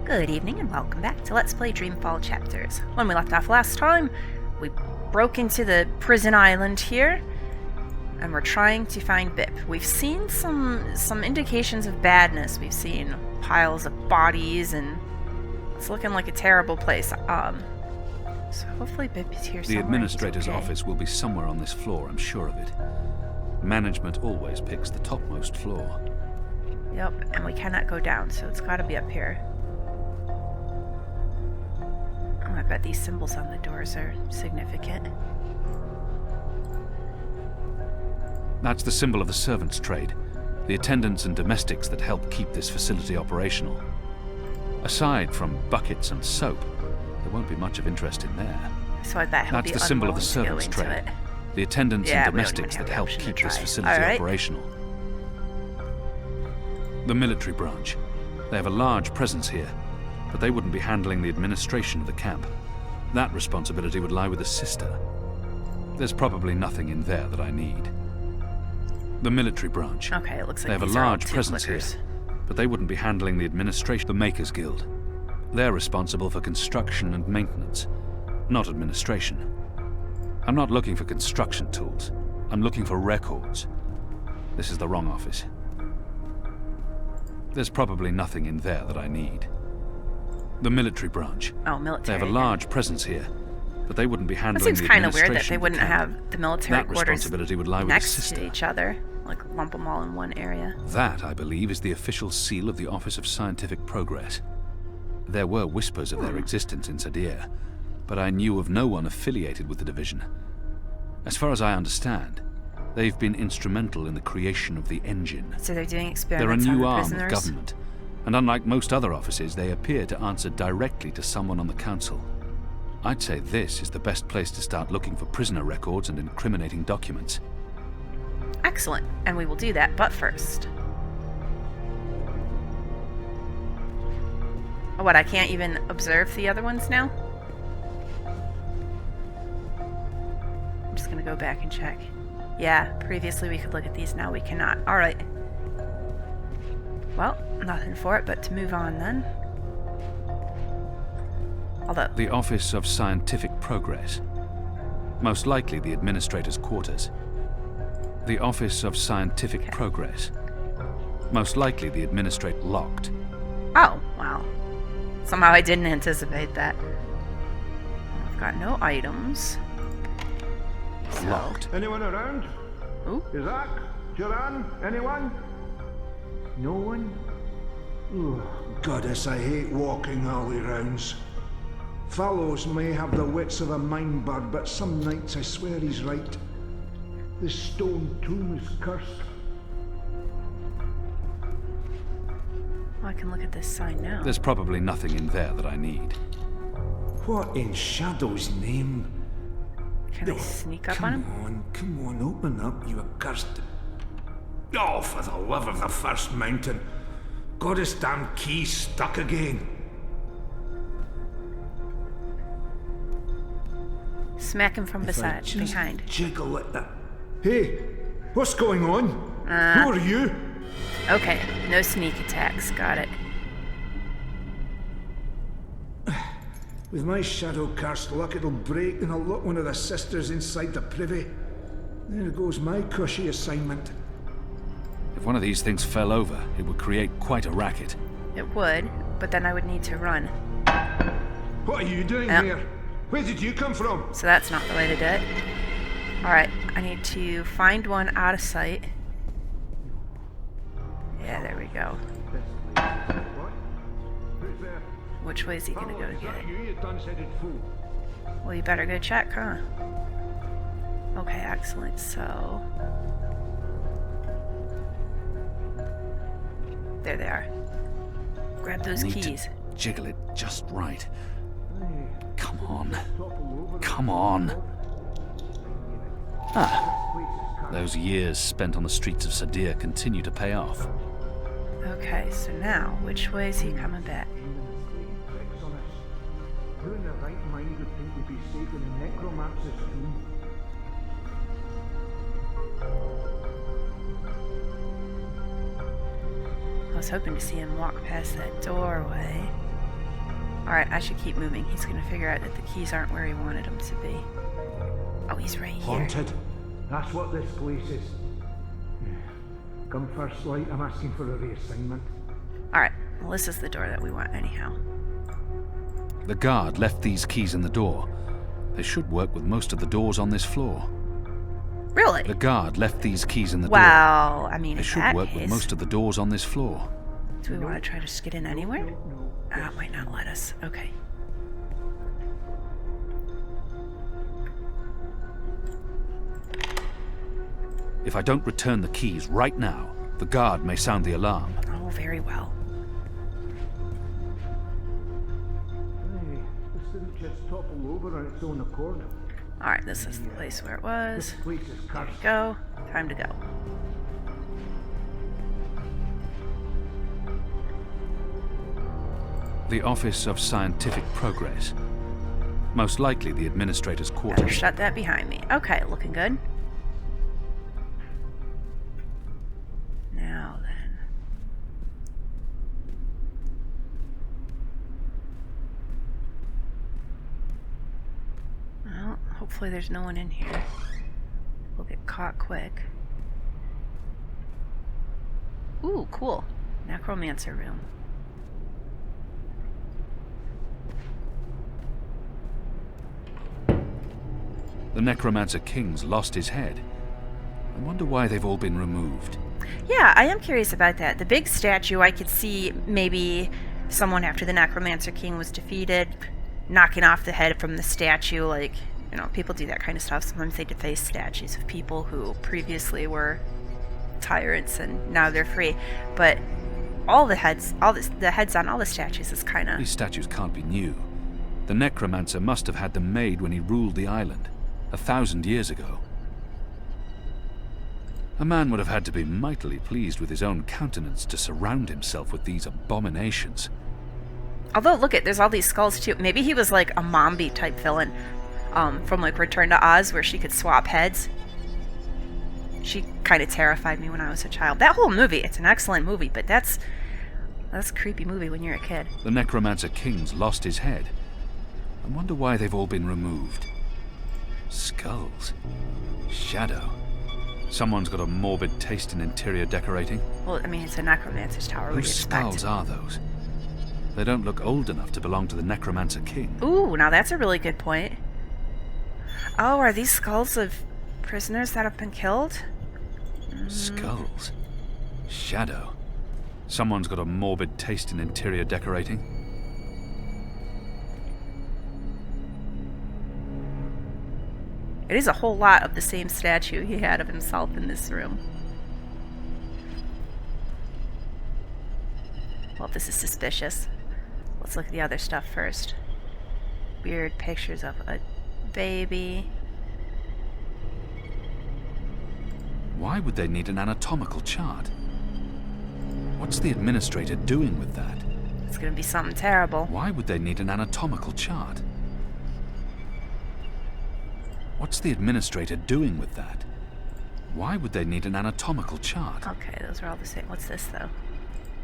Good evening and welcome back to Let's Play Dreamfall Chapters. When we left off last time, we broke into the prison island here, and we're trying to find Bip. We've seen some indications of badness. We've seen piles of bodies, and it's looking like a terrible place. So hopefully Bip is here somewhere. The administrator's office will be somewhere on this floor, I'm sure of it. Management always picks the topmost floor. Yep, and we cannot go down, so it's got to be up here. Oh, I bet these symbols on the doors are significant. That's the symbol of the servants' trade, the attendants and domestics that help keep this facility operational. Aside from buckets and soap, there won't be much of interest in there. So I bet he'll be That's the symbol of the unwilling to servants' go into trade, it. the attendants Yeah, and we don't even domestics have that the help option to keep this try. facility Alright. operational. The military branch. They have a large presence here, but they wouldn't be handling the administration of the camp. That responsibility would lie with a sister. There's probably nothing in there that I need. The military branch. Okay, it looks like They have a these are all large presence here, clickers. but they wouldn't be handling the administration. The Makers Guild. They're responsible for construction and maintenance, not administration. I'm not looking for construction tools. I'm looking for records. This is the wrong office. There's probably nothing in there that I need. The military branch. Oh, military. They have a large presence here, but they wouldn't be That handling seems the kind of administration weird that they of the wouldn't camp. have the military That quarters responsibility would lie with a next sister. to each other, like lump them all in one area. That, I believe, is the official seal of the Office of Scientific Progress. There were whispers of their existence in Sadir, but I knew of no one affiliated with the division. As far as I understand, they've been instrumental in the creation of the engine. So they're doing They're a experiments on new the arm of prisoners. government, and unlike most other offices, they appear to answer directly to someone on the council. I'd say this is the best place to start looking for prisoner records and incriminating documents. Excellent, and we will do that, but first. Oh, what, I can't even observe the other ones now? I'm just gonna go back and check. Yeah, previously we could look at these, now we cannot. Alright. Well, nothing for it but to move on then. Although, The Office of Scientific Progress. Most likely the administrator's quarters. The Office of Scientific Progress. Most likely the administrator locked. oh, wow. Somehow I didn't anticipate that. I've got no items. So, Locked. Anyone around? ooh, Isaac? Joran? Anyone? No one? Oh, goddess, I hate walking alley rounds. Fellows may have the wits of a mind bird, but some nights I swear he's right. This stone tomb is cursed. well, I can look at this sign now. There's probably nothing in there that I need. What in Shadow's name? Can I sneak up on him? Come on, open up, you accursed... Oh, for the love of the first mountain. Got his damn key stuck again. Smack him from If I beside, just behind. jiggle at that. Hey, what's going on? Who are you? Okay, no sneak attacks, got it. With my shadow cursed luck, it'll break and I'll lock one of the sisters inside the privy. There goes my cushy assignment. If one of these things fell over, it would create quite a racket. It would, but then I would need to run. What are you doing Yep. here? Where did you come from? So that's not the way to do it. Alright, I need to find one out of sight. Yeah, there we go. What? Who's there? Which way is he gonna go to get it? You dun-headed fool. Well, you better go check, huh? Okay, excellent. So... there they are. Grab those Need to keys. jiggle it just right. Come on. Come on. Ah. Those years spent on the streets of Sadir continue to pay off. Okay, so now, which way is he coming back? Who in their right mind would think they'd be safe in a necromancer's tomb? I was hoping to see him walk past that doorway. Alright, I should keep moving. He's gonna figure out that the keys aren't where he wanted them to be. Oh, he's right here. Haunted. That's what this place is. Come first light, I'm asking for a reassignment. Alright, well, this is the door that we want anyhow. The guard left these keys in the door. They should work with most of the doors on this floor. Really? The guard left these keys in the door. Well, I mean, They in should that work case, with most of the doors on this floor. do we want to try to just get in anywhere? No. Oh, it might not let us. Okay. If I don't return the keys right now, the guard may sound the alarm. Oh, very well. Hey, this didn't just topple over on its own accord. Alright, this is the place where it was. This place is There we cursed. go. Time to go. The Office of Scientific Progress. Most likely the administrator's Better quarters. shut that behind me. Okay, looking good. Now then. Well, hopefully there's no one in here. We'll get caught quick. Ooh, cool. Necromancer room. The Necromancer King's lost his head. I wonder why they've all been removed. Yeah, I am curious about that. The big statue, I could see maybe someone after the Necromancer King was defeated, knocking off the head from the statue. Like, you know, people do that kind of stuff. Sometimes they deface statues of people who previously were tyrants and now they're free. But all the heads, the heads on all the statues is kind of... These statues can't be new. The Necromancer must have had them made when he ruled the island, 1,000 years ago. A man would have had to be mightily pleased with his own countenance to surround himself with these abominations. Although, look at, there's all these skulls too. Maybe he was like a Mombi type villain from like Return to Oz where she could swap heads. She kind of terrified me when I was a child. That whole movie, it's an excellent movie, but that's a creepy movie when you're a kid. The Necromancer King's lost his head. I wonder why they've all been removed. Skulls. Shadow. Someone's got a morbid taste in interior decorating. Well, I mean, it's a necromancer's tower. What do you Whose expect? skulls are those? They don't look old enough to belong to the Necromancer King. Ooh, now that's a really good point. Oh, are these skulls of prisoners that have been killed? Skulls. Shadow. Someone's got a morbid taste in interior decorating. It is a whole lot of the same statue he had of himself in this room. Well, this is suspicious. Let's look at the other stuff first. Weird pictures of a baby. Why would they need an anatomical chart? What's the administrator doing with that? It's gonna be something terrible. Why would they need an anatomical chart? What's the administrator doing with that? Why would they need an anatomical chart? Okay, those are all the same. What's this, though?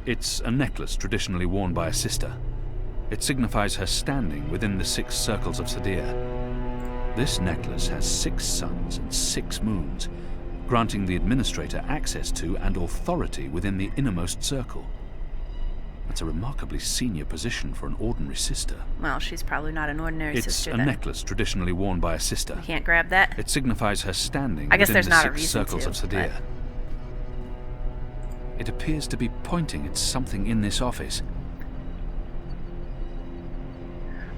It's a necklace traditionally worn by a sister. It signifies her standing within the 6 circles of Sadir. This necklace has 6 suns and 6 moons, granting the administrator access to and authority within the innermost circle. That's a remarkably senior position for an ordinary sister. Well, she's probably not an ordinary It's sister a then. necklace traditionally worn by a sister. You can't grab that? It signifies her standing I guess within there's the not a 6 reason circles to, of Sadir. It appears to be pointing at something in this office.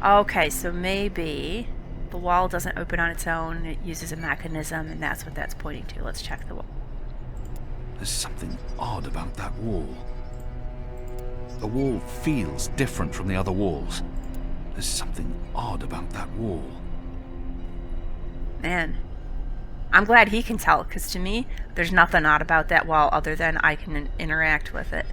Okay, so maybe the wall doesn't open on its own. It uses a mechanism, and that's what that's pointing to. Let's check the wall. There's something odd about that wall. The wall feels different from the other walls. There's something odd about that wall. Man, I'm glad he can tell, because to me, there's nothing odd about that wall other than I can interact with it.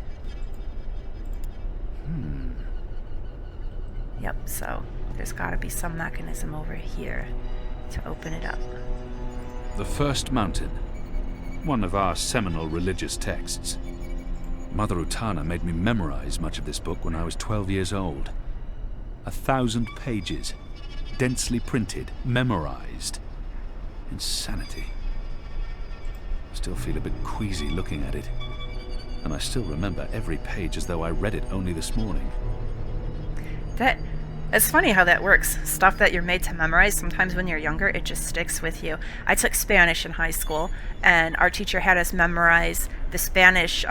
Yep, so there's got to be some mechanism over here to open it up. The First Mountain. One of our seminal religious texts. Mother Utana made me memorize much of this book when I was 12 years old. 1,000 pages. Densely printed, memorized. Insanity. Still feel a bit queasy looking at it. And I still remember every page as though I read it only this morning. It's funny how that works. Stuff that you're made to memorize, sometimes when you're younger, it just sticks with you. I took Spanish in high school, and our teacher had us memorize the Spanish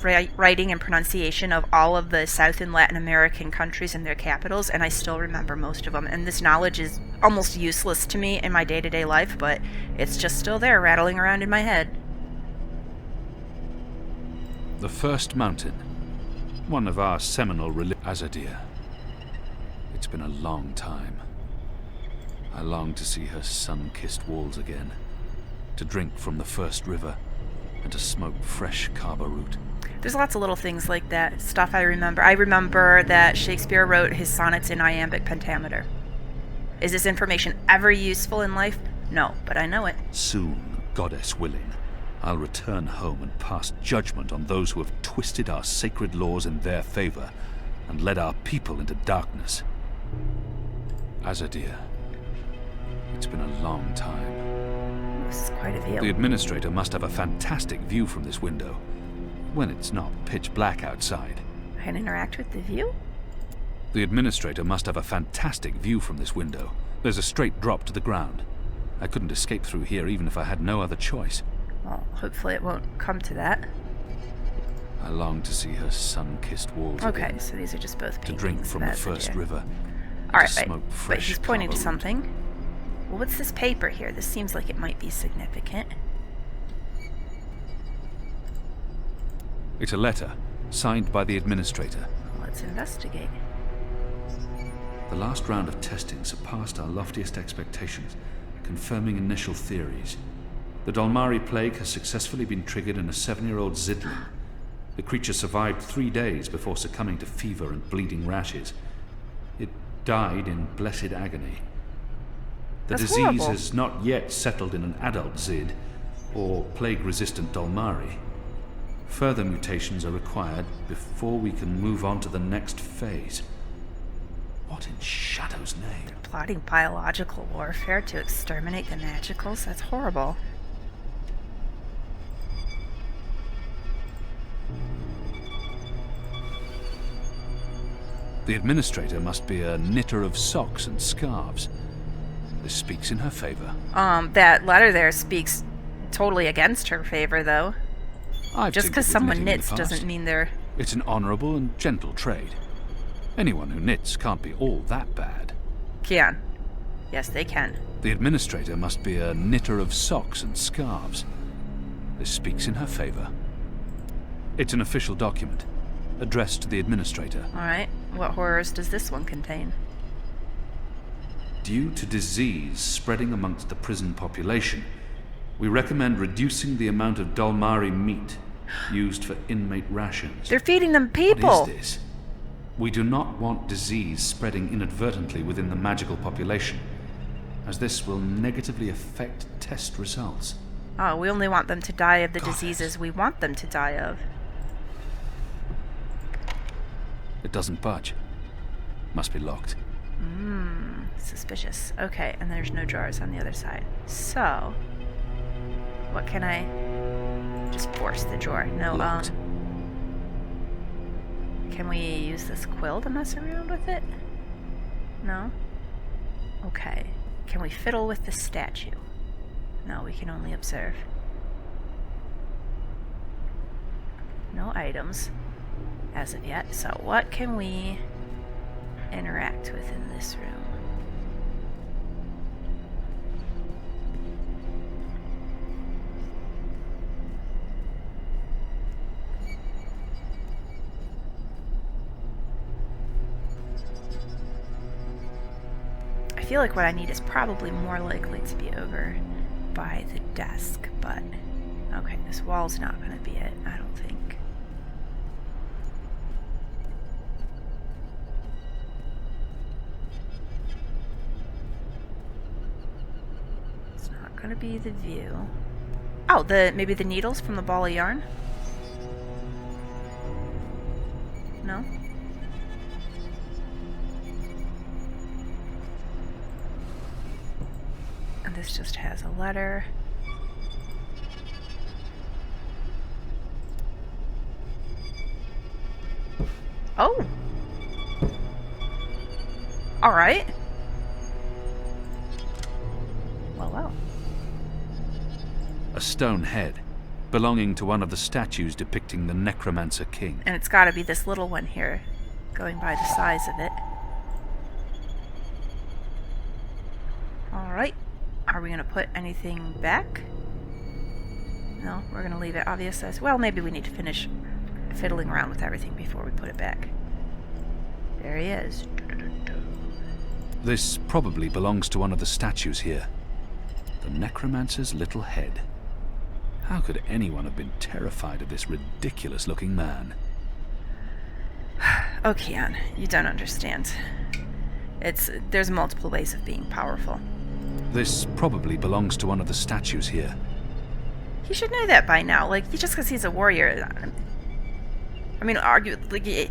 writing and pronunciation of all of the South and Latin American countries and their capitals, and I still remember most of them. And this knowledge is almost useless to me in my day-to-day life, but it's just still there, rattling around in my head. The first mountain. One of our seminal Azadir. It's been a long time. I long to see her sun-kissed walls again, to drink from the first river, and to smoke fresh kaba root. There's lots of little things like that, stuff I remember. I remember that Shakespeare wrote his sonnets in iambic pentameter. Is this information ever useful in life? No, but I know it. Soon, goddess willing, I'll return home and pass judgment on those who have twisted our sacred laws in their favor and led our people into darkness. Azadir, it's been a long time. This is quite a view. The administrator must have a fantastic view from this window, when it's not pitch black outside. I can interact with the view? The administrator must have a fantastic view from this window. There's a straight drop to the ground. I couldn't escape through here even if I had no other choice. Well, hopefully it won't come to that. I long to see her sun-kissed walls Okay, again, so these are just both paintings. to drink from the first river, and Alright, to smoke but fresh he's pointing to kaba root. something. Well, what's this paper here? This seems like it might be significant. It's a letter, signed by the administrator. Let's investigate. The last round of testing surpassed our loftiest expectations, confirming initial theories. The Dolmari plague has successfully been triggered in a 7-year-old Zidling. The creature survived 3 days before succumbing to fever and bleeding rashes. It died in blessed agony. The That's disease horrible. has not yet settled in an adult Zid, or plague-resistant Dolmari. Further mutations are required before we can move on to the next phase. What in Shadow's name? Plotting biological warfare to exterminate the magicals? That's horrible. The administrator must be a knitter of socks and scarves. This speaks in her favor. That letter there speaks totally against her favor, though. I've Just because tinkered with someone knitting in the knits past. doesn't mean they're... It's an honorable and gentle trade. Anyone who knits can't be all that bad. Can. Yes, they can. The administrator must be a knitter of socks and scarves. This speaks in her favor. It's an official document, addressed to the administrator. Alright, what horrors does this one contain? Due to disease spreading amongst the prison population, we recommend reducing the amount of Dolmari meat used for inmate rations. They're feeding them people! What is this? We do not want disease spreading inadvertently within the magical population, as this will negatively affect test results. Oh, we only want them to die of the Goddess. diseases we want them to die of. It doesn't budge. Must be locked. Suspicious. Okay, and there's no drawers on the other side. So, what can I... Just force the drawer. No, Locked. Can we use this quill to mess around with it? No? Okay. Can we fiddle with the statue? No, we can only observe. No items as of yet. So what can we interact with in this room? I feel like what I need is probably more likely to be over by the desk, but okay, this wall's not going to be it, I don't think. It's not going to be the view. Oh, maybe the needles from the ball of yarn? No? This just has a letter. Oh! Alright. Well. A stone head, belonging to one of the statues depicting the Necromancer King. And it's gotta be this little one here, going by the size of it. Alright. Are we gonna put anything back? No, we're gonna leave it obvious as well. Maybe we need to finish fiddling around with everything before we put it back. There he is. This probably belongs to one of the statues here. The Necromancer's little head. How could anyone have been terrified of this ridiculous-looking man? Oh, Kian, you don't understand. There's multiple ways of being powerful. This probably belongs to one of the statues here. He should know that by now. Like, just because he's a warrior. I mean, arguably,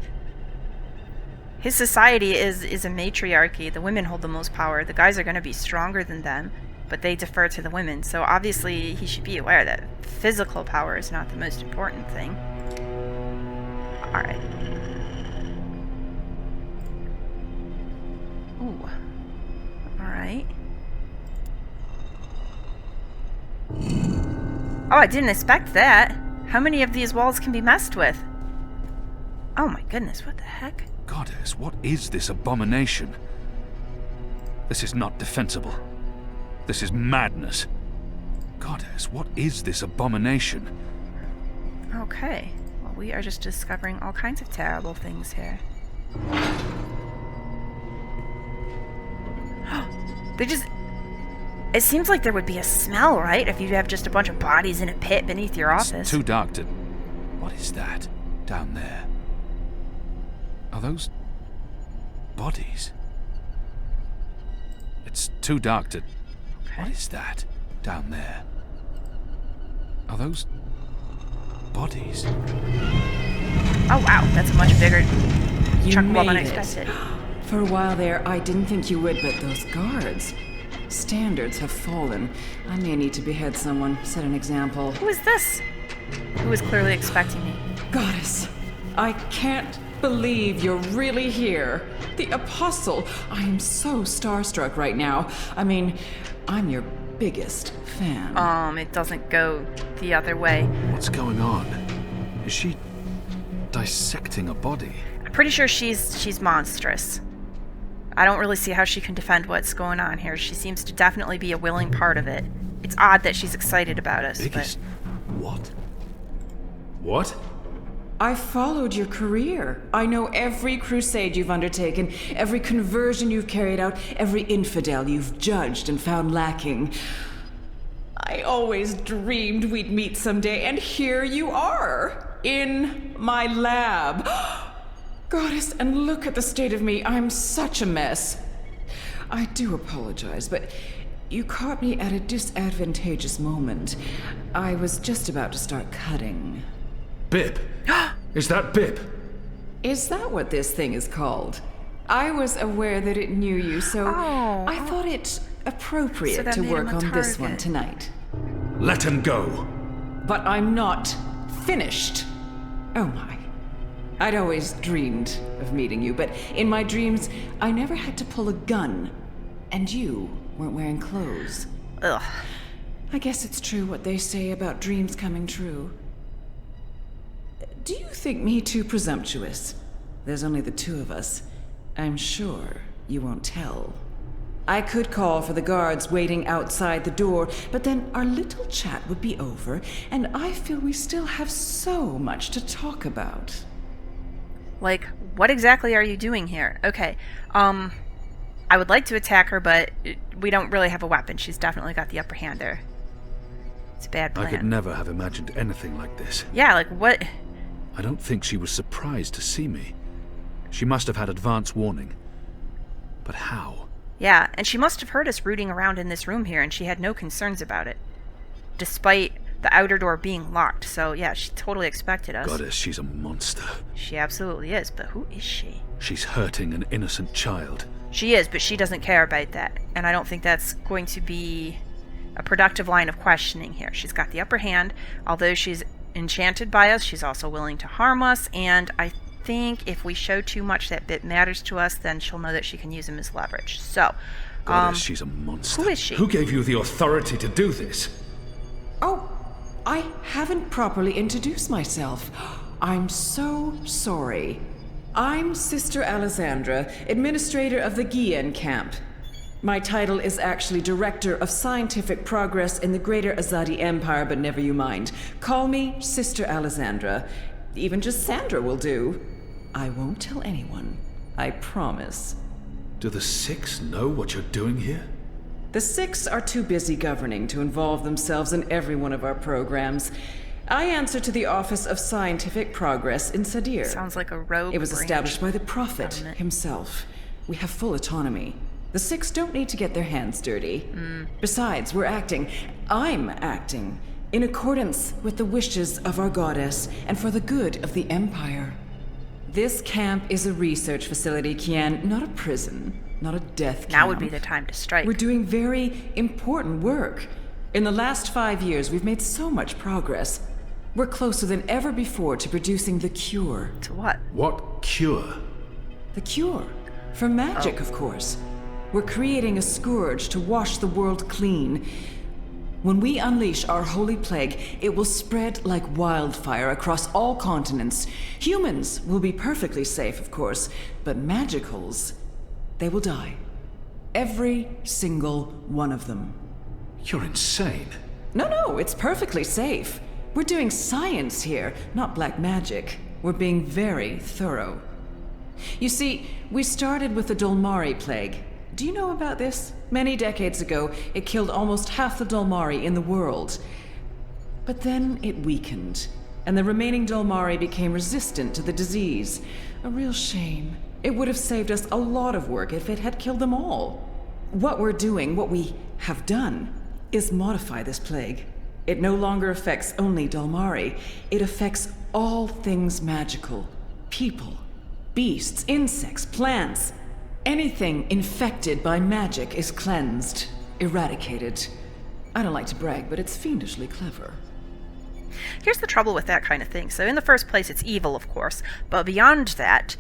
his society is a matriarchy. The women hold the most power. The guys are going to be stronger than them, but they defer to the women. So obviously, he should be aware that physical power is not the most important thing. Alright. Ooh. Alright. Oh, I didn't expect that. How many of these walls can be messed with? Oh my goodness, what the heck? Goddess, what is this abomination? This is not defensible. This is madness. Goddess, what is this abomination? Okay. Well, we are just discovering all kinds of terrible things here. They just... It seems like there would be a smell, right? If you have just a bunch of bodies in a pit beneath your office. It's too dark to... What is that? Down there? Are those... bodies? It's too dark to... Okay. What is that? Down there? Are those... bodies? Oh wow, that's a much bigger You chunk of wall than I made it. expected. For a while there, I didn't think you would, but those guards... Standards have fallen. I may need to behead someone, set an example. Who is this? Who is clearly expecting me? Goddess, I can't believe you're really here. The Apostle. I am so starstruck right now. I mean, I'm your biggest fan. It doesn't go the other way. What's going on? Is she... dissecting a body? I'm pretty sure she's monstrous. I don't really see how she can defend what's going on here. She seems to definitely be a willing part of it. It's odd that she's excited about us, Biggest... What? What? I followed your career. I know every crusade you've undertaken, every conversion you've carried out, every infidel you've judged and found lacking. I always dreamed we'd meet someday, and here you are, in my lab. Goddess, and look at the state of me. I'm such a mess. I do apologize, but you caught me at a disadvantageous moment. I was just about to start cutting. Bib! Is that Bib? Is that what this thing is called? I was aware that it knew you, so I thought it appropriate So that to made work him a on this one target. tonight. Let him go! But I'm not finished. Oh my. I'd always dreamed of meeting you, but in my dreams, I never had to pull a gun. And you weren't wearing clothes. Ugh. I guess it's true what they say about dreams coming true. Do you think me too presumptuous? There's only the two of us. I'm sure you won't tell. I could call for the guards waiting outside the door, but then our little chat would be over, and I feel we still have so much to talk about. Like, what exactly are you doing here? Okay, I would like to attack her, but we don't really have a weapon. She's definitely got the upper hand there. It's a bad plan. I could never have imagined anything like this. Yeah, like, what? I don't think she was surprised to see me. She must have had advance warning. But how? Yeah, and she must have heard us rooting around in this room here, and she had no concerns about it. Despite the outer door being locked, so yeah, she totally expected us. Goddess, she's a monster. She absolutely is, but who is she? She's hurting an innocent child. She is, but she doesn't care about that, and I don't think that's going to be a productive line of questioning here. She's got the upper hand. Although she's enchanted by us, she's also willing to harm us, and I think if we show too much that Bip matters to us, then she'll know that she can use him as leverage. So, Goddess, she's a monster. who is she? Who gave you the authority to do this? Oh, I haven't properly introduced myself. I'm so sorry. I'm Sister Alessandra, administrator of the Gien camp. My title is actually Director of Scientific Progress in the Greater Azadi Empire, but never you mind. Call me Sister Alessandra. Even just Sandra will do. I won't tell anyone. I promise. Do the Six know what you're doing here? The Six are too busy governing to involve themselves in every one of our programs. I answer to the Office of Scientific Progress in Sadir. Sounds like a rogue It was branch established by the Prophet government. himself. We have full autonomy. The Six don't need to get their hands dirty. Besides, I'm acting, in accordance with the wishes of our goddess and for the good of the Empire. This camp is a research facility, Kian, not a prison, not a death camp. Now would be the time to strike. We're doing very important work. In the last 5 years, we've made so much progress. We're closer than ever before to producing the cure. To what? What cure? The cure. For magic, of course. We're creating a scourge to wash the world clean. When we unleash our holy plague, it will spread like wildfire across all continents. Humans will be perfectly safe, of course, but magicals, they will die. Every single one of them. You're insane. No, it's perfectly safe. We're doing science here, not black magic. We're being very thorough. You see, we started with the Dolmari plague. Do you know about this? Many decades ago, it killed almost half the Dolmari in the world. But then it weakened, and the remaining Dolmari became resistant to the disease. A real shame. It would have saved us a lot of work if it had killed them all. What we have done, is modify this plague. It no longer affects only Dolmari. It affects all things magical. People, beasts, insects, plants. Anything infected by magic is cleansed, eradicated. I don't like to brag, but it's fiendishly clever. Here's the trouble with that kind of thing. So in the first place, it's evil, of course. But beyond that,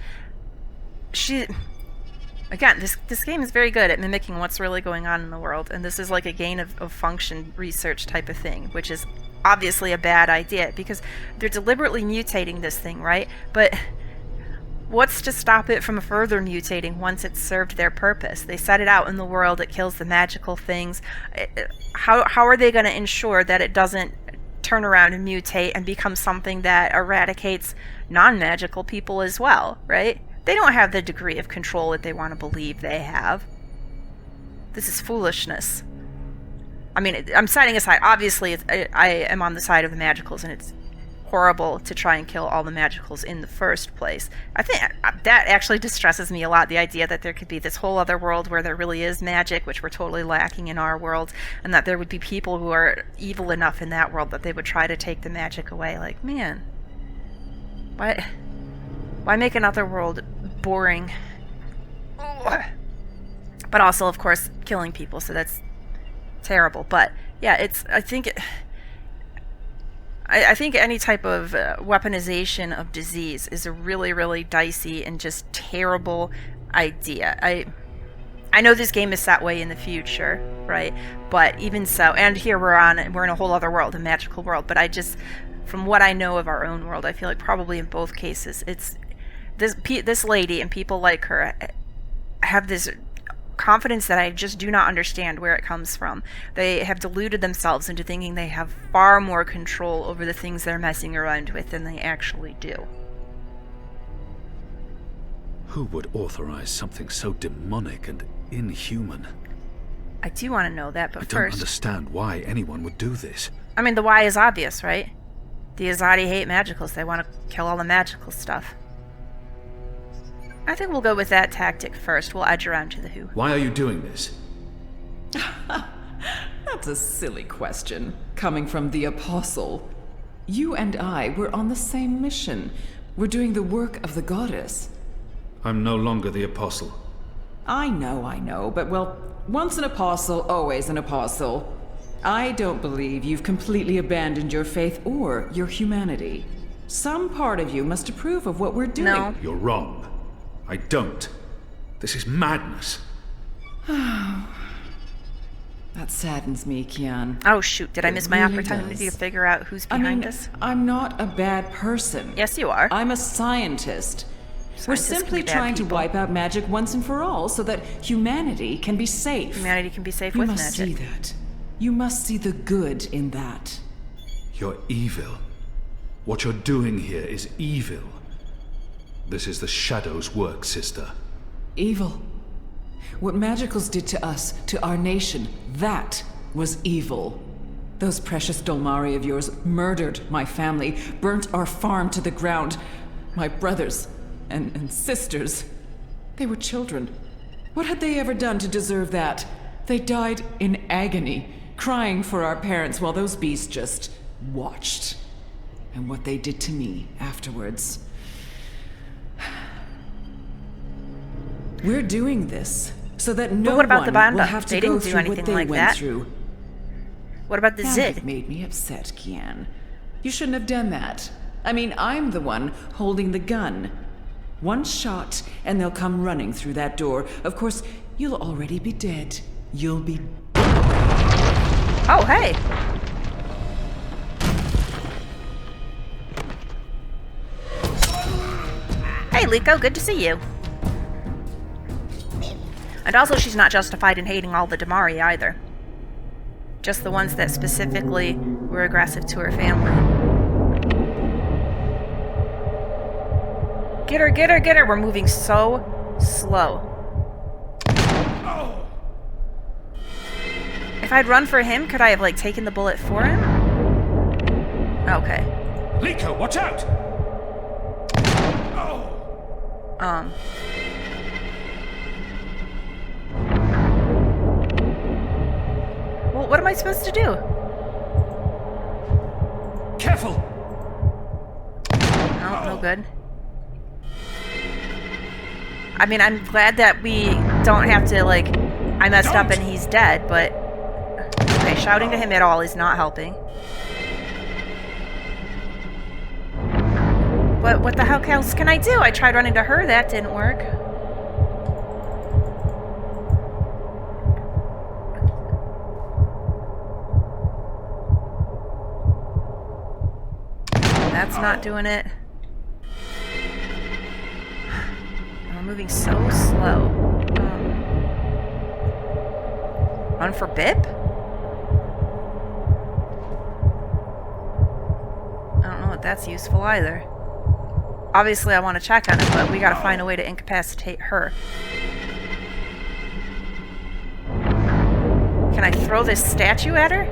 again, this game is very good at mimicking what's really going on in the world. And this is like a gain of function research type of thing, which is obviously a bad idea because they're deliberately mutating this thing, right? But what's to stop it from further mutating once it's served their purpose? They set it out in the world, it kills the magical things. How are they going to ensure that it doesn't turn around and mutate and become something that eradicates non-magical people as well, right? They don't have the degree of control that they want to believe they have. This is foolishness. I mean, I'm setting aside, obviously, I am on the side of the magicals, and it's horrible to try and kill all the magicals in the first place. I think that actually distresses me a lot, the idea that there could be this whole other world where there really is magic, which we're totally lacking in our world, and that there would be people who are evil enough in that world that they would try to take the magic away. Like, man, why make another world boring? Ugh. But also, of course, killing people, so that's terrible. But yeah, I think any type of weaponization of disease is a really, really dicey and just terrible idea. I know this game is set way in the future, right? But even so, and here we're in a whole other world, a magical world. But from what I know of our own world, I feel like probably in both cases, it's this lady and people like her have this confidence that I just do not understand where it comes from. They have deluded themselves into thinking they have far more control over the things they're messing around with than they actually do. Who would authorize something so demonic and inhuman? I do want to know that, but I don't first... understand why anyone would do this. I mean, the why is obvious, right? The Azadi hate magicals. They want to kill all the magical stuff. I think we'll go with that tactic first. We'll edge around to the who. Why are you doing this? That's a silly question, coming from the Apostle. You and I were on the same mission. We're doing the work of the goddess. I'm no longer the Apostle. I know, but well, once an apostle, always an apostle. I don't believe you've completely abandoned your faith or your humanity. Some part of you must approve of what we're doing. No. You're wrong. I don't. This is madness. That saddens me, Kian. Oh shoot, did I miss my really opportunity does. to figure out who's I behind mean, us? I'm not a bad person. Yes, you are. I'm a scientist. We're Scientists can simply be bad trying to people. wipe out magic once and for all so that humanity can be safe. Humanity can be safe You with must magic. see that. You must see the good in that. You're evil. What you're doing here is evil. This is the Shadow's work, sister. Evil. What magicals did to us, to our nation, that was evil. Those precious Dolmari of yours murdered my family, burnt our farm to the ground. My brothers and sisters. They were children. What had they ever done to deserve that? They died in agony, crying for our parents while those beasts just watched. And what they did to me afterwards. We're doing this so that no what about the one will Banda? have to They go didn't do through anything what they like went that. through. What about the Now Zid? you've made me upset, Kian. You shouldn't have done that. I mean, I'm the one holding the gun. One shot, and they'll come running through that door. Of course, you'll already be dead. You'll be... Oh, hey! Hey, Liko, good to see you. And also, she's not justified in hating all the Damari either. Just the ones that specifically were aggressive to her family. Get her, get her, get her! We're moving so slow. If I'd run for him, could I have, like, taken the bullet for him? Okay. Liko, watch out! Well, what am I supposed to do? Careful! Oh, no good. I mean, I'm glad that we don't have to, like... I messed up and he's dead, but... Okay, shouting to him at all is not helping. But what the heck else can I do? I tried running to her, that didn't work. That's not doing it. We're moving so slow. Run for Bip? I don't know if that's useful either. Obviously, I want to check on it, but we gotta find a way to incapacitate her. Can I throw this statue at her?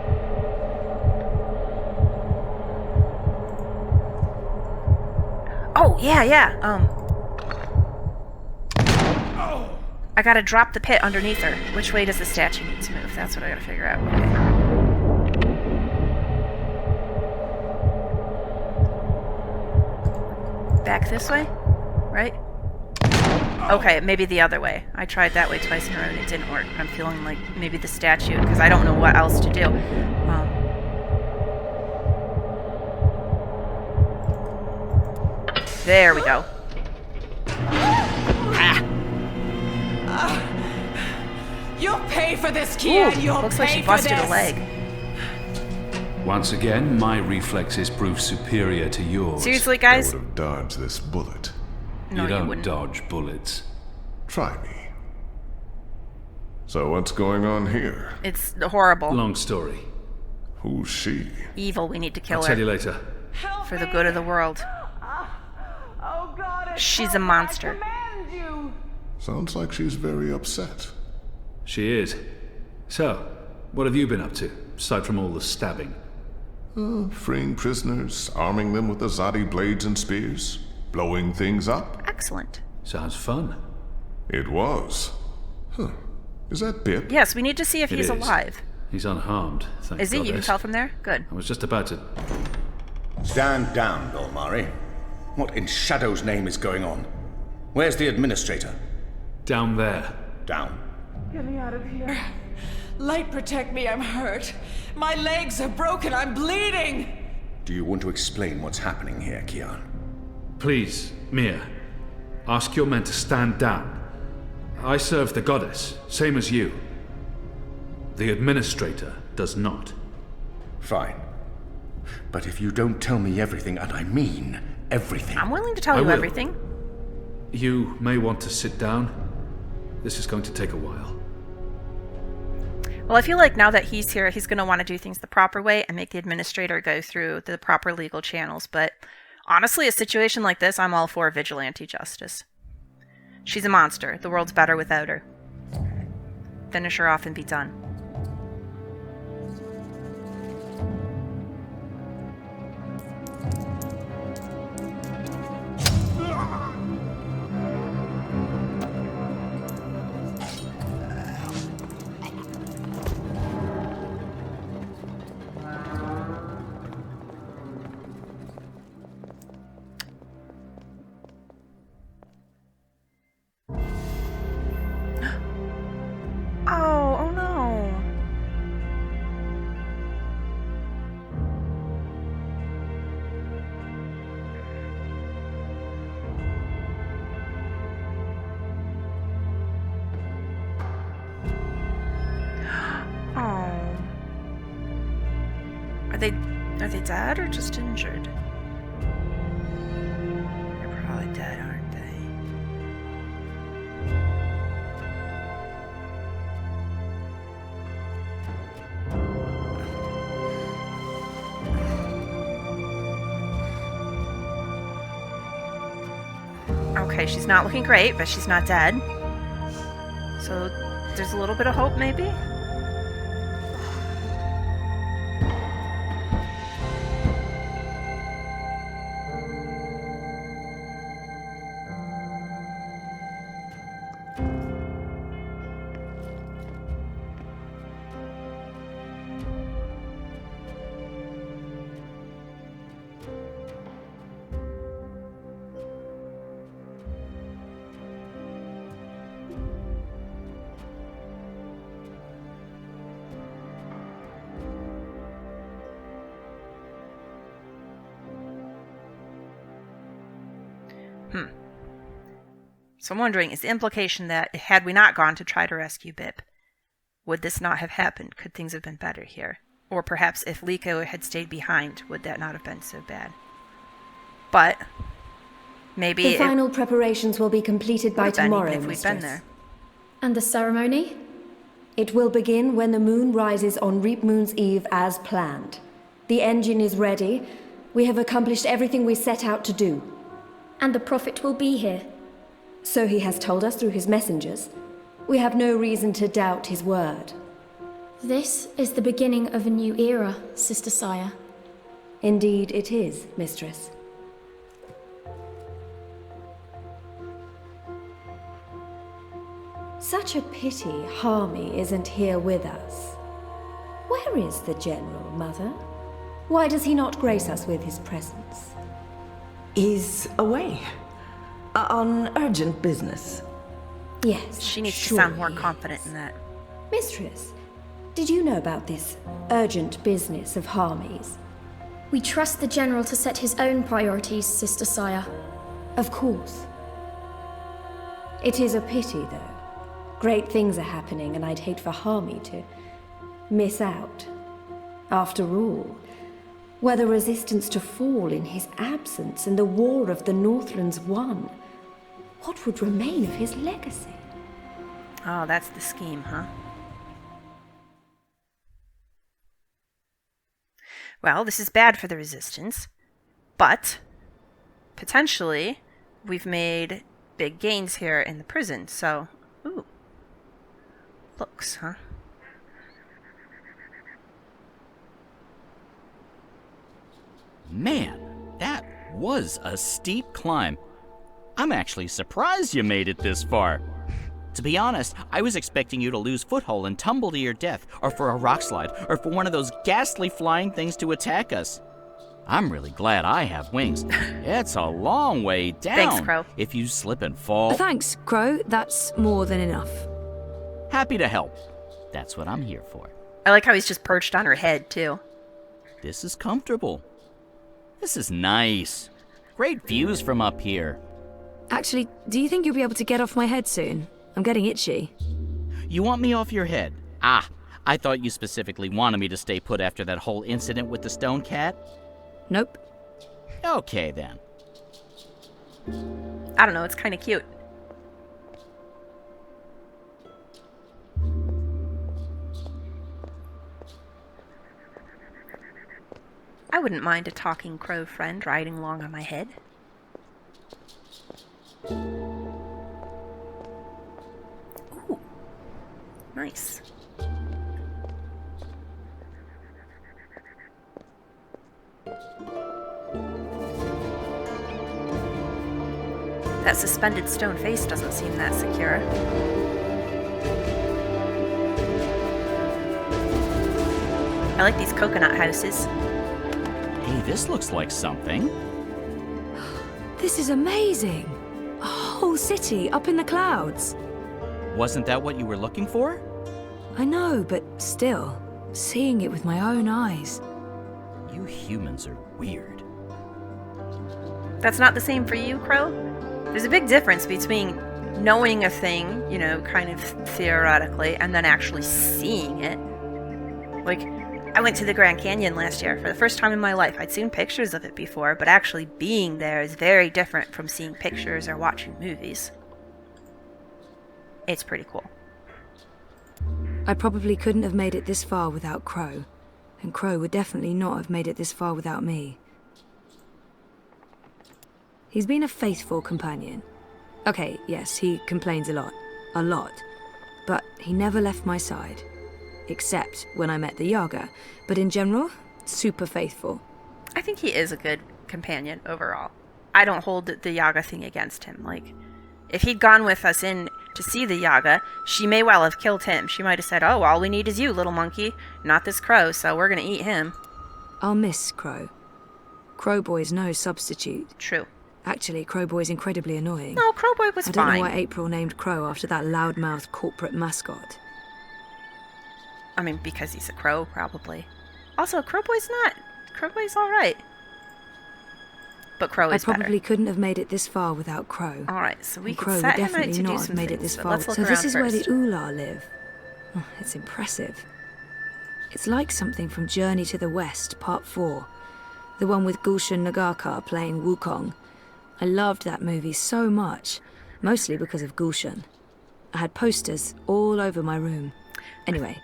Oh, yeah. I gotta drop the pit underneath her. Which way does the statue need to move? That's what I gotta figure out. Okay. Back this way? Right? Okay, maybe the other way. I tried that way twice in a row and it didn't work. I'm feeling like maybe the statue, because I don't know what else to do. There we go. You'll pay for this, Kian! Ooh, You'll looks pay like she for busted this! a leg. Once again, my reflexes prove superior to yours. Seriously, I guys? would have dodged this bullet. No, you don't wouldn't. dodge bullets. Try me. So what's going on here? It's horrible. Long story. Who's she? Evil, we need to kill I'll her. tell you later. For the good of the world. Oh, God, She's a monster. I command you. Sounds like she's very upset. She is. So, what have you been up to, aside from all the stabbing? Freeing prisoners, arming them with Azadi blades and spears, blowing things up. Excellent. Sounds fun. It was. Huh. Is that Bip? Yes, we need to see if It he's is. alive. He's unharmed, thank Is he? You can goddess. tell from there? Good. I was just about to... Stand down, Dolmari. What in Shadow's name is going on? Where's the administrator? Down there. Down. Get me out of here. Light, protect me, I'm hurt. My legs are broken, I'm bleeding! Do you want to explain what's happening here, Kian? Please, Mia. Ask your men to stand down. I serve the goddess, same as you. The administrator does not. Fine. But if you don't tell me everything, and I mean everything... I'm willing to tell I you will. everything. You may want to sit down. This is going to take a while. Well, I feel like now that he's here, he's going to want to do things the proper way and make the administrator go through the proper legal channels. But honestly, a situation like this, I'm all for vigilante justice. She's a monster. The world's better without her. Finish her off and be done. Oh no. Oh. Are they dead or just injured? They're probably dead, aren't they? Okay, she's not looking great, but she's not dead. So there's a little bit of hope, maybe? So I'm wondering, is the implication that had we not gone to try to rescue Bip, would this not have happened? Could things have been better here? Or perhaps if Liko had stayed behind, would that not have been so bad? But maybe the final preparations will be completed by tomorrow, if we'd been there. And the ceremony? It will begin when the moon rises on Reap Moon's Eve as planned. The engine is ready. We have accomplished everything we set out to do. And the Prophet will be here. So he has told us through his messengers. We have no reason to doubt his word. This is the beginning of a new era, Sister Saya. Indeed it is, Mistress. Such a pity Harmy isn't here with us. Where is the General, Mother? Why does he not grace us with his presence? He's away. On urgent business. Yes, she needs to sound more confident in that. Mistress, did you know about this urgent business of Harmy's? We trust the General to set his own priorities, Sister Saya. Of course. It is a pity, though. Great things are happening, and I'd hate for Harmy to miss out. After all, were the resistance to fall in his absence and the war of the Northlands won, what would remain of his legacy? Oh, that's the scheme, huh? Well, this is bad for the resistance, but potentially we've made big gains here in the prison, so... Ooh. Looks, huh? Man, that was a steep climb. I'm actually surprised you made it this far. To be honest, I was expecting you to lose foothold and tumble to your death, or for a rock slide, or for one of those ghastly flying things to attack us. I'm really glad I have wings. It's a long way down. Thanks, Crow. If you slip and fall... Thanks, Crow. That's more than enough. Happy to help. That's what I'm here for. I like how he's just perched on her head, too. This is comfortable. This is nice. Great views from up here. Actually, do you think you'll be able to get off my head soon? I'm getting itchy. You want me off your head? Ah, I thought you specifically wanted me to stay put after that whole incident with the stone cat. Nope. Okay, then. I don't know, it's kind of cute. I wouldn't mind a talking crow friend riding along on my head. Ooh. Nice. That suspended stone face doesn't seem that secure. I like these coconut houses. Hey, this looks like something. This is amazing. A whole city up in the clouds. Wasn't that what you were looking for? I know, but still, seeing it with my own eyes. You humans are weird. That's not the same for you, Crow? There's a big difference between knowing a thing, you know, kind of theoretically, and then actually seeing it. Like, I went to the Grand Canyon last year for the first time in my life. I'd seen pictures of it before, but actually being there is very different from seeing pictures or watching movies. It's pretty cool. I probably couldn't have made it this far without Crow, and Crow would definitely not have made it this far without me. He's been a faithful companion. Okay, yes, he complains a lot, but he never left my side. Except when I met the Yaga, but in general, super faithful. I think he is a good companion overall. I don't hold the Yaga thing against him. Like, if he'd gone with us in to see the Yaga, she may well have killed him. She might have said, oh, all we need is you, little monkey, not this crow, so we're gonna eat him. I'll miss Crow. Crowboy's no substitute. True. Actually, Crowboy's incredibly annoying. No, Crowboy was fine. fine. I don't know why April named Crow after that loudmouth corporate mascot. I mean, because he's a crow, probably. Also, Crowboy's alright. But Crow is I probably better. couldn't have made it this far without Crow. Alright, so we and can Crow set would him out definitely to do not some have made it things, this but far. let's look So around this is where first. the Oola live. Oh, it's impressive. It's like something from Journey to the West, Part 4. The one with Gulshan Nagarkar playing Wukong. I loved that movie so much, mostly because of Gulshan. I had posters all over my room. Anyway.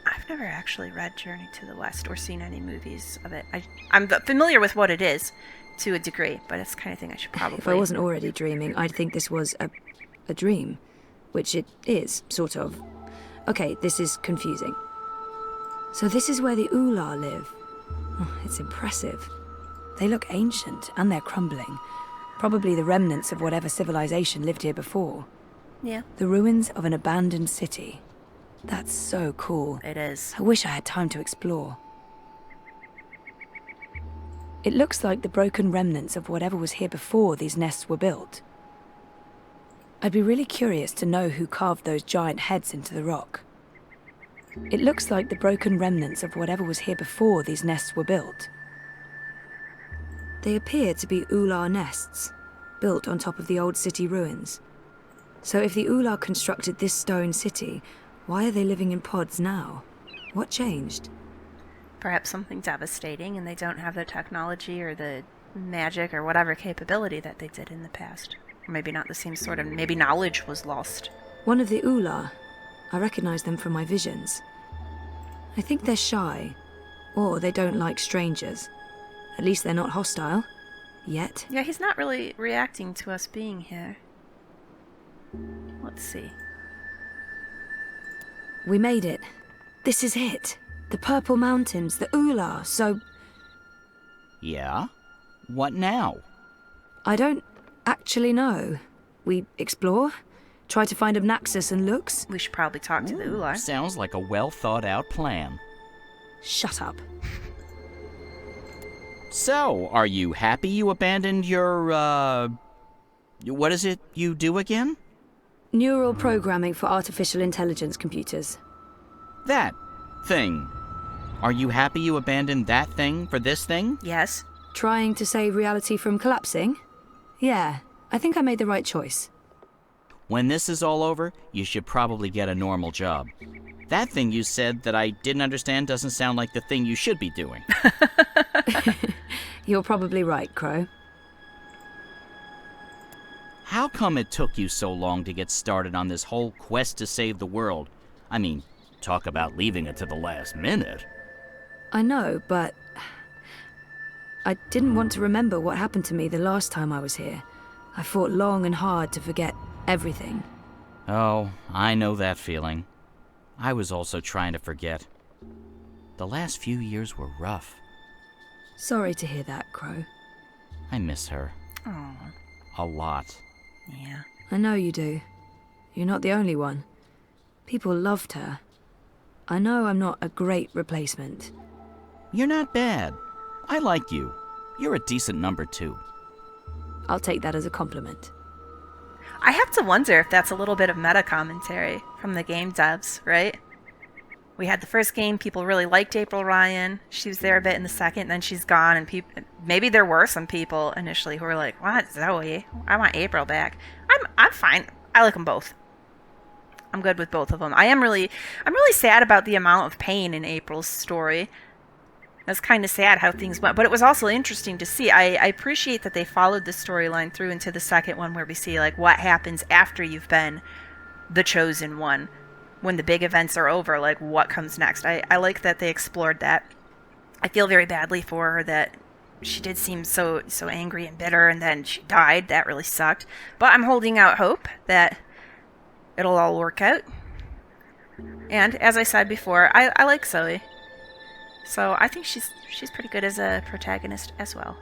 I've never actually read Journey to the West or seen any movies of it. I'm familiar with what it is, to a degree, but it's the kind of thing I should probably... If I wasn't already dreaming, I'd think this was a dream. Which it is, sort of. Okay, this is confusing. So this is where the Oola live. Oh, it's impressive. They look ancient, and they're crumbling. Probably the remnants of whatever civilization lived here before. Yeah. The ruins of an abandoned city. That's so cool. It is. I wish I had time to explore. It looks like the broken remnants of whatever was here before these nests were built. I'd be really curious to know who carved those giant heads into the rock. It looks like the broken remnants of whatever was here before these nests were built. They appear to be Oola nests, built on top of the old city ruins. So if the Oola constructed this stone city, why are they living in pods now? What changed? Perhaps something devastating, and they don't have the technology or the magic or whatever capability that they did in the past. Or maybe not the same sort of... maybe knowledge was lost. One of the Oola. I recognize them from my visions. I think they're shy, or they don't like strangers. At least they're not hostile. Yet. Yeah, he's not really reacting to us being here. Let's see. We made it. This is it. The Purple Mountains, the Oola, so... Yeah? What now? I don't actually know. We explore? Try to find Abnaxus and Lux? We should probably talk to the Oola. Sounds like a well-thought-out plan. Shut up. So, are you happy you abandoned your, what is it you do again? Neural programming for artificial intelligence computers. That thing. Are you happy you abandoned that thing for this thing? Yes. Trying to save reality from collapsing? Yeah, I think I made the right choice. When this is all over, you should probably get a normal job. That thing you said that I didn't understand doesn't sound like the thing you should be doing. You're probably right, Crow. How come it took you so long to get started on this whole quest to save the world? I mean, talk about leaving it to the last minute. I know, but I didn't want to remember what happened to me the last time I was here. I fought long and hard to forget everything. Oh, I know that feeling. I was also trying to forget. The last few years were rough. Sorry to hear that, Crow. I miss her. Oh. A lot. Yeah. I know you do. You're not the only one. People loved her. I know I'm not a great replacement. You're not bad. I like you. You're a decent number 2. I'll take that as a compliment. I have to wonder if that's a little bit of meta commentary from the game devs, right? We had the first game, people really liked April Ryan. She was there a bit in the second, then she's gone, and maybe there were some people initially who were like, "What, Zoe? I want April back." I'm fine. I like them both. I'm good with both of them. I'm really sad about the amount of pain in April's story. It's kind of sad how things went, but it was also interesting to see. I appreciate that they followed the storyline through into the second one, where we see like what happens after you've been the chosen one, when the big events are over, like what comes next. I like that they explored that. I feel very badly for her that she did seem so angry and bitter, and then she died. That really sucked. But I'm holding out hope that it'll all work out. And as I said before, I like Zoe. So I think she's pretty good as a protagonist as well.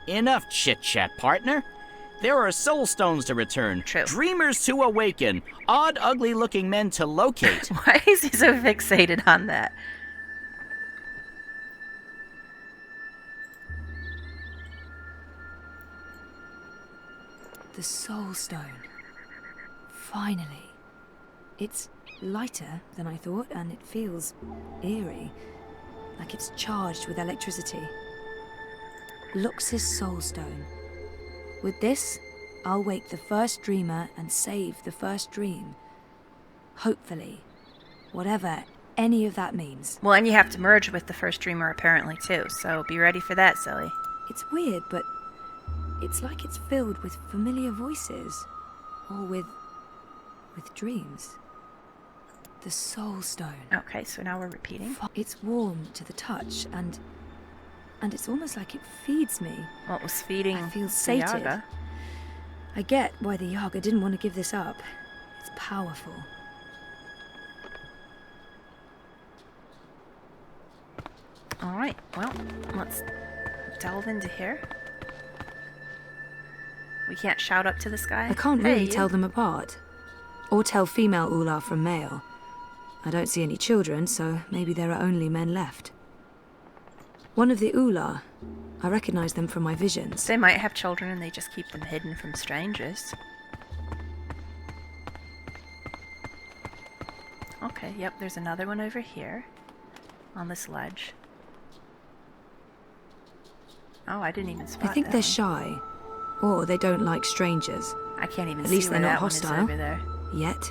Enough chit-chat, partner. There are soul stones to return. True. Dreamers to awaken. Odd, ugly-looking men to locate. Why is he so fixated on that? The Soul Stone. Finally. It's lighter than I thought, and it feels eerie. Like it's charged with electricity. Lux's Soul Stone. With this, I'll wake the first dreamer and save the first dream. Hopefully. Whatever any of that means. Well, and you have to merge with the first dreamer apparently too, so be ready for that, Zoe. It's weird, but it's like it's filled with familiar voices. Or with dreams. The Soul Stone. Okay, so now we're repeating. It's warm to the touch, and it's almost like it feeds me. Well, it was feeding I feel the sated. Yaga. I get why the Yaga didn't want to give this up. It's powerful. Alright, well, let's delve into here. We can't shout up to the sky. I can't really Hey, tell them apart. Or tell female Oola from male. I don't see any children, so maybe there are only men left. One of the Oola. I recognize them from my visions. They might have children and they just keep them hidden from strangers. Okay, yep, there's another one over here. On this ledge. Oh, I didn't even spot I think that they're one. shy. Or they don't like strangers. I can't even At see least where they're not that one is hostile. over there. Yet.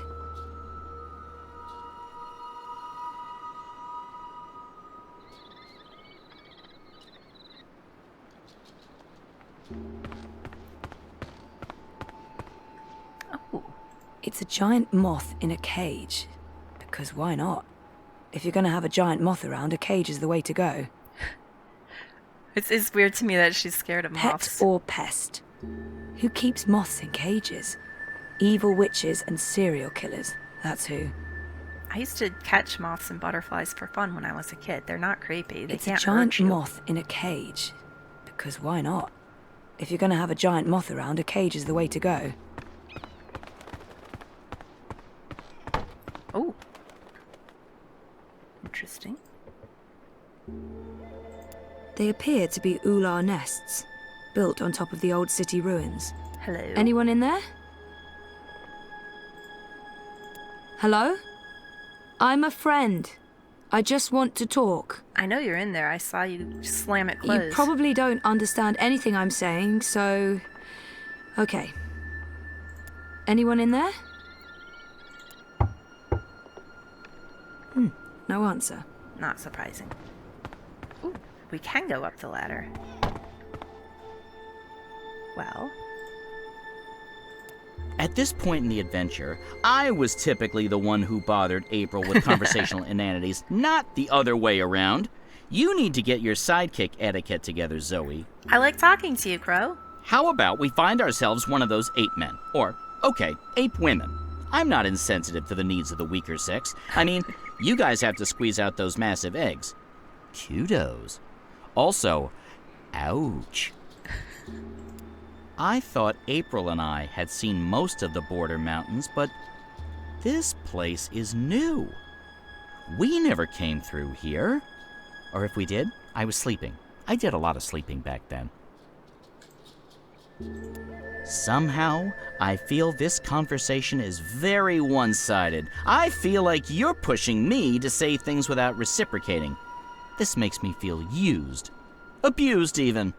Oh. It's a giant moth in a cage. Because why not? If you're gonna have a giant moth around, a cage is the way to go. It's weird to me that she's scared of Pet moths. or pest? Who keeps moths in cages? Evil witches and serial killers. That's who. I used to catch moths and butterflies for fun when I was a kid. They're not creepy. They It's a can't giant hurt you. moth in a cage. Because why not? If you're gonna have a giant moth around, a cage is the way to go. Oh. Interesting. They appear to be Oola nests, built on top of the old city ruins. Hello. Anyone in there? Hello? I'm a friend. I just want to talk. I know you're in there. I saw you slam it closed. You probably don't understand anything I'm saying, so... Okay. Anyone in there? No answer. Not surprising. Ooh, we can go up the ladder. Well... At this point in the adventure, I was typically the one who bothered April with conversational inanities, not the other way around. You need to get your sidekick etiquette together, Zoe. I like talking to you, Crow. How about we find ourselves one of those ape men? Or, okay, ape women. I'm not insensitive to the needs of the weaker sex. I mean, you guys have to squeeze out those massive eggs. Kudos. Also, ouch. I thought April and I had seen most of the border mountains, but this place is new. We never came through here. Or if we did, I was sleeping. I did a lot of sleeping back then. Somehow, I feel this conversation is very one-sided. I feel like you're pushing me to say things without reciprocating. This makes me feel used. Abused, even.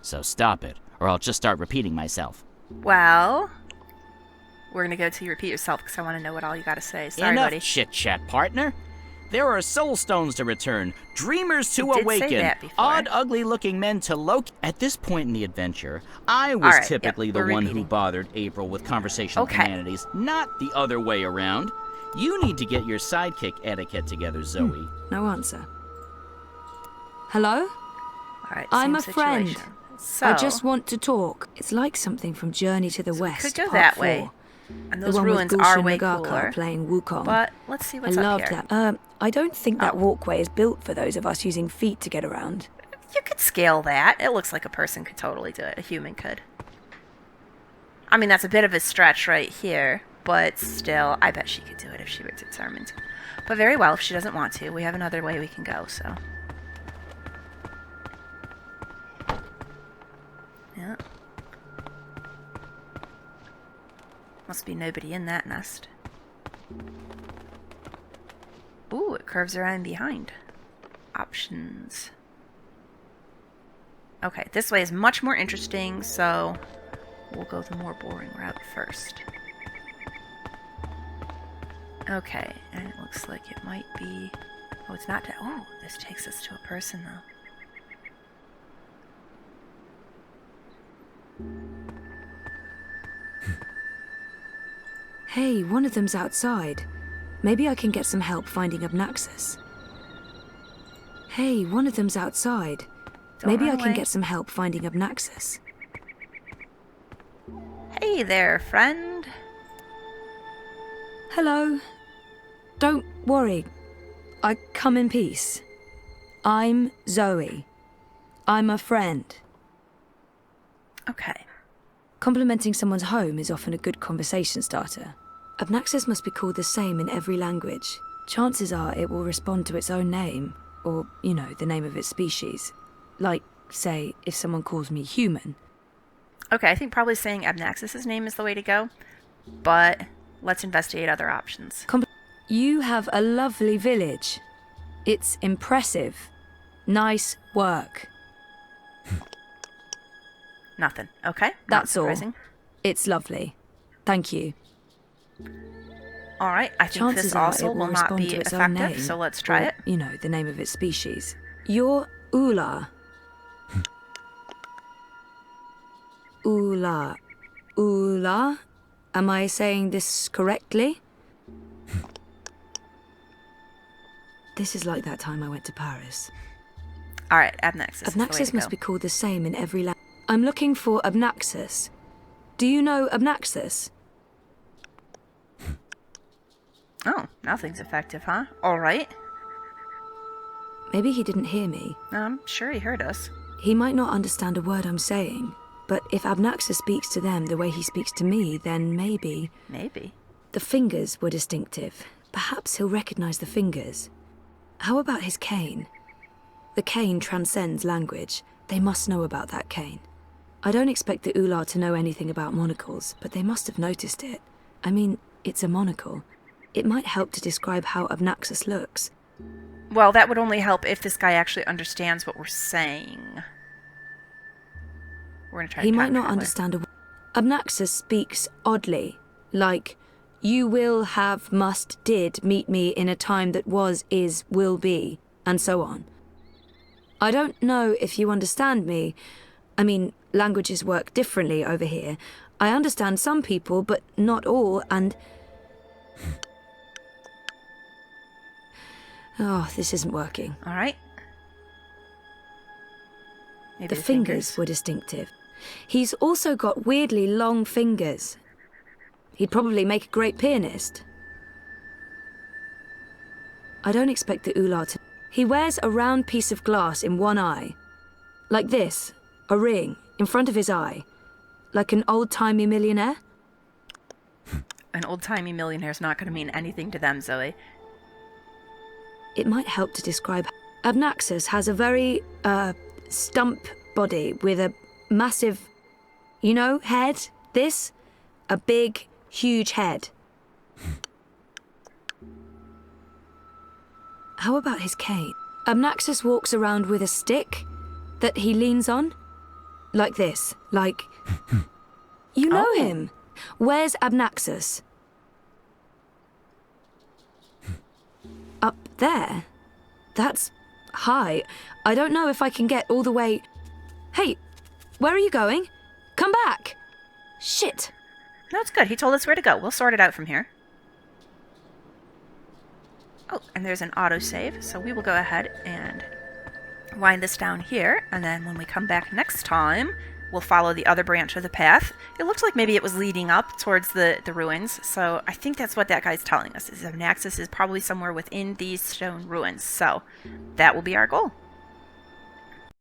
So stop it, or I'll just start repeating myself. Well, we're gonna go to you repeat yourself because I want to know what all you gotta say. Sorry, Enough buddy. chit-chat, partner. There are soul stones to return, dreamers to You did say awaken, that before. odd, ugly-looking men to locate. At this point in the adventure, I was All right, typically yep, the we're one repeating. who bothered April with conversational inanities, not the other way around. You need to get your sidekick etiquette together, Zoe. No answer. Hello? All right, I'm a same friend. situation. So, I just want to talk. It's like something from Journey to the West. could go Part that 4. way. And The those one ruins with are Gulshan way Nagaka cooler. playing Wukong. But let's see what's I up love here. that. I don't think that walkway is built for those of us using feet to get around. You could scale that. It looks like a person could totally do it. A human could. I mean, that's a bit of a stretch right here, but still, I bet she could do it if she were determined. But very well, if she doesn't want to, we have another way we can go, so. Yeah. Must be nobody in that nest. Ooh, it curves around behind. Options. Okay, this way is much more interesting, so we'll go the more boring route first. Okay, and it looks like it might be... Oh, it's not... Oh, this takes us to a person, though. Hey, one of them's outside. Maybe I can get some help finding Abnaxus. Hey, one of them's outside. Maybe I can get some help finding Abnaxus. Hey there, friend. Hello. Don't worry. I come in peace. I'm Zoe. I'm a friend. Okay. Complimenting someone's home is often a good conversation starter. Abnaxus must be called the same in every language. Chances are it will respond to its own name, or, you know, the name of its species. Like, say, if someone calls me human. Okay, I think probably saying Abnaxus' name is the way to go, but let's investigate other options. You have a lovely village. It's impressive. Nice work. Nothing. Okay, That's all. surprising. It's lovely. Thank you. Alright, I think Chances this are also it will not respond be to its own effective, name, so let's try or, it. You know, the name of its species. You're Oola. Oola. Oola? Am I saying this correctly? This is like that time I went to Paris. Alright, Abnaxus. Abnaxus must be called the same in every land. I'm looking for Abnaxus. Do you know Abnaxus? Oh, nothing's effective, huh? Alright. Maybe he didn't hear me. I'm sure he heard us. He might not understand a word I'm saying, but if Abnaxus speaks to them the way he speaks to me, then maybe... Maybe. The fingers were distinctive. Perhaps he'll recognize the fingers. How about his cane? The cane transcends language. They must know about that cane. I don't expect the Oola to know anything about monocles, but they must have noticed it. I mean, it's a monocle. It might help to describe how Abnaxus looks. Well, that would only help if this guy actually understands what we're saying. We're gonna try He to might not time understand a Abnaxus speaks oddly, like, you will, have, must, did meet me in a time that was, is, will be, and so on. I don't know if you understand me. I mean, languages work differently over here. I understand some people, but not all, and... Oh, this isn't working. All right. Maybe The fingers were distinctive. He's also got weirdly long fingers. He'd probably make a great pianist. I don't expect the Oola to... He wears a round piece of glass in one eye. Like this, a ring, in front of his eye. Like an old-timey millionaire. An old-timey millionaire is not going to mean anything to them, Zoe. It might help to describe... Abnaxus has a very, stump body with a massive, you know, head. This? A big, huge head. How about his cane? Abnaxus walks around with a stick that he leans on. Like this. Like... You know him. Where's Abnaxus? Up there? That's high. I don't know if I can get all the way... Hey, where are you going? Come back! Shit. No, it's good. He told us where to go. We'll sort it out from here. Oh, and there's an autosave, so we will go ahead and wind this down here, and then when we come back next time, we'll follow the other branch of the path. It looks like maybe it was leading up towards the ruins, so I think that's what that guy's telling us, is Abnaxus is probably somewhere within these stone ruins, so that will be our goal.